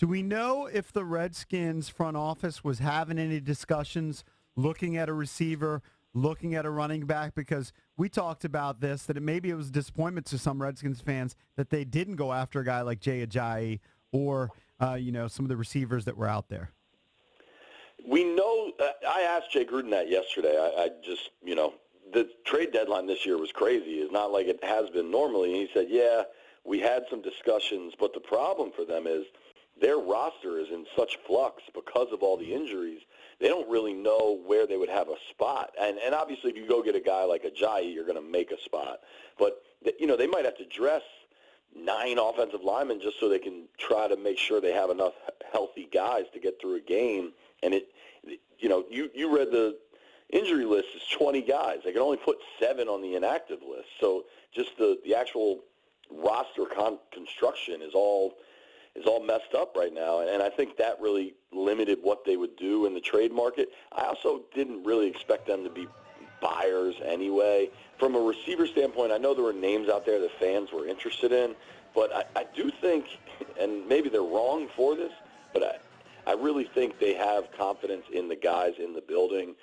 Do we know if the Redskins front office was having any discussions looking at a receiver, looking at a running back? Because we talked about this, that maybe it was a disappointment to some Redskins fans that they didn't go after a guy like Jay Ajayi or, some of the receivers that were out there. We know, I asked Jay Gruden that yesterday. I just, the trade deadline this year was crazy. It's not like it has been normally. And he said, yeah, we had some discussions, but the problem for them is their roster is in such flux because of all the injuries. They don't really know where they would have a spot. And obviously if you go get a guy like Ajayi, you're going to make a spot. But, they might have to dress 9 offensive linemen just so they can try to make sure they have enough healthy guys to get through a game. And you read the injury list is 20 guys. They can only put 7 on the inactive list. So just the actual roster construction is all messed up right now. And I think that really limited what they would do in the trade market. I also didn't really expect them to be buyers anyway. From a receiver standpoint, I know there were names out there that fans were interested in, but I do think, and maybe they're wrong for this, but I really think they have confidence in the guys in the building.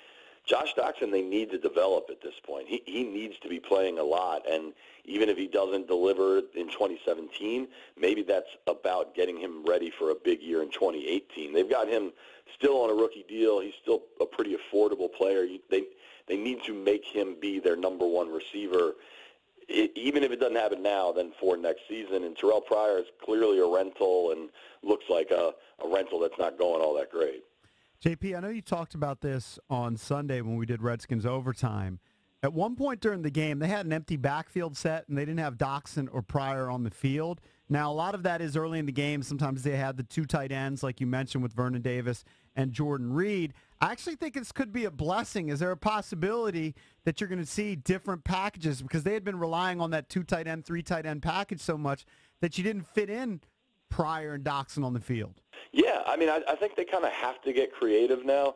Josh Doctson, they need to develop at this point. He needs to be playing a lot, and even if he doesn't deliver in 2017, maybe that's about getting him ready for a big year in 2018. They've got him still on a rookie deal. He's still a pretty affordable player. They need to make him be their number one receiver. Even if it doesn't happen now, then for next season. And Terrell Pryor is clearly a rental and looks like a rental that's not going all that great. JP, I know you talked about this on Sunday when we did Redskins Overtime. At one point during the game, they had an empty backfield set, and they didn't have Doctson or Pryor on the field. Now, a lot of that is early in the game. Sometimes they had the 2 tight ends, like you mentioned, with Vernon Davis and Jordan Reed. I actually think this could be a blessing. Is there a possibility that you're going to see different packages? Because they had been relying on that 2 tight end, 3 tight end package so much that you didn't fit in Pryor and Doctson on the field. Yeah, I think they kind of have to get creative now.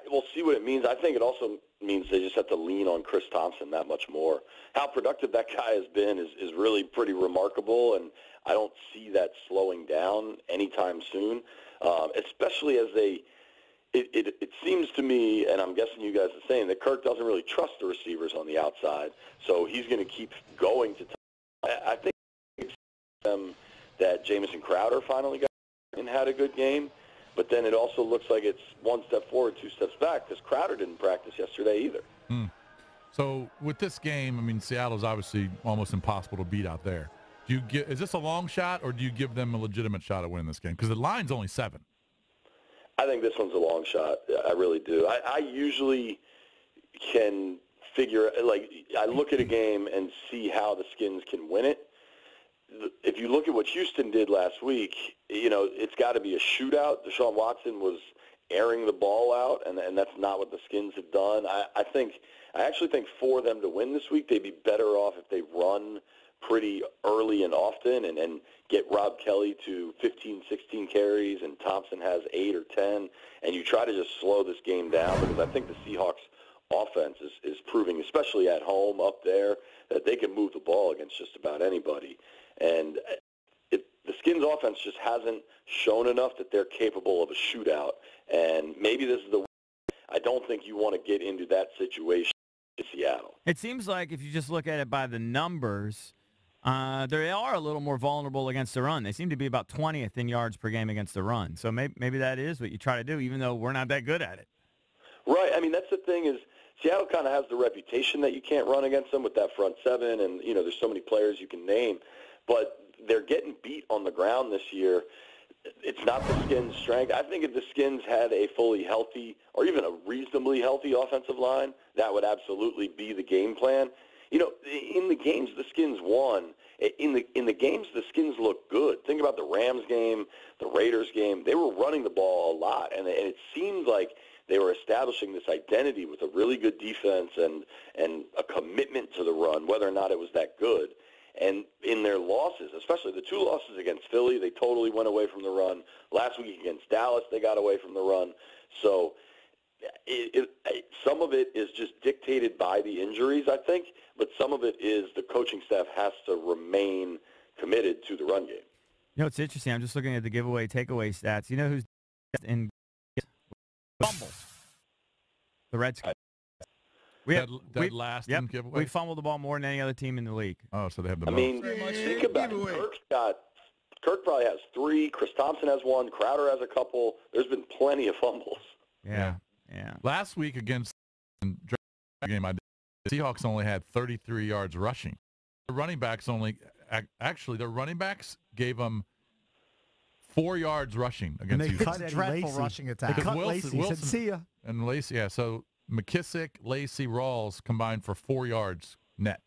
We'll see what it means. I think it also means they just have to lean on Chris Thompson that much more. How productive that guy has been is really pretty remarkable, and I don't see that slowing down anytime soon, especially as it seems to me, and I'm guessing you guys are the same, that Kirk doesn't really trust the receivers on the outside, so he's going to keep going to I think that Jamison Crowder finally got and had a good game, but then it also looks like it's 1 step forward, 2 steps back, because Crowder didn't practice yesterday either. So with this game, Seattle's obviously almost impossible to beat out there. Is this a long shot, or do you give them a legitimate shot at winning this game? Because the line's only 7. I think this one's a long shot. I really do. I usually can figure, I look at a game and see how the Skins can win it. If you look at what Houston did last week, it's got to be a shootout. Deshaun Watson was airing the ball out, and that's not what the Skins have done. I actually think for them to win this week, they'd be better off if they run pretty early and often and get Rob Kelly to 15, 16 carries, and Thompson has 8 or 10, and you try to just slow this game down, because I think the Seahawks offense is proving, especially at home up there, that they can move the ball against just about anybody. And the Skins offense just hasn't shown enough that they're capable of a shootout. And maybe this is I don't think you want to get into that situation in Seattle. It seems like if you just look at it by the numbers, they are a little more vulnerable against the run. They seem to be about 20th in yards per game against the run. So maybe that is what you try to do, even though we're not that good at it. Right. That's the thing is Seattle kind of has the reputation that you can't run against them with that front 7, and, there's so many players you can name. But they're getting beat on the ground this year. It's not the Skins' strength. I think if the Skins had a fully healthy or even a reasonably healthy offensive line, that would absolutely be the game plan. In the games the Skins won, in the games the Skins looked good. Think about the Rams game, the Raiders game. They were running the ball a lot, and it seemed like they were establishing this identity with a really good defense and a commitment to the run, whether or not it was that good. And in their losses, especially the 2 losses against Philly, they totally went away from the run. Last week against Dallas, they got away from the run. So some of it is just dictated by the injuries, I think, but some of it is the coaching staff has to remain committed to the run game. You know, it's interesting. I'm just looking at the giveaway takeaway stats. You know who's in fumbles? The Redskins. Dead last in giveaway? We fumbled the ball more than any other team in the league. Oh, so they have the I most. mean, think about it. Kirk probably has 3. Chris Thompson has 1. Crowder has a couple. There's been plenty of fumbles. Yeah. Last week against the game, the Seahawks only had 33 yards rushing. The running backs their running backs gave them 4 yards rushing against they Houston. cut It's a dreadful Lacey. rushing They attack. cut Wilson- Lacey. He said, see ya. And Lacey, yeah. So McKissick, Lacey, Rawls combined for 4 yards net.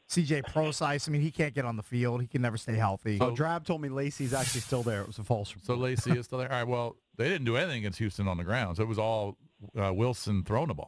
CJ Procise, I mean, he can't get on the field. He can never stay healthy. So Drab told me Lacey's actually still there. It was a false report. So Lacey is still there. All right, well, they didn't do anything against Houston on the ground. So it was all Wilson throwing the ball.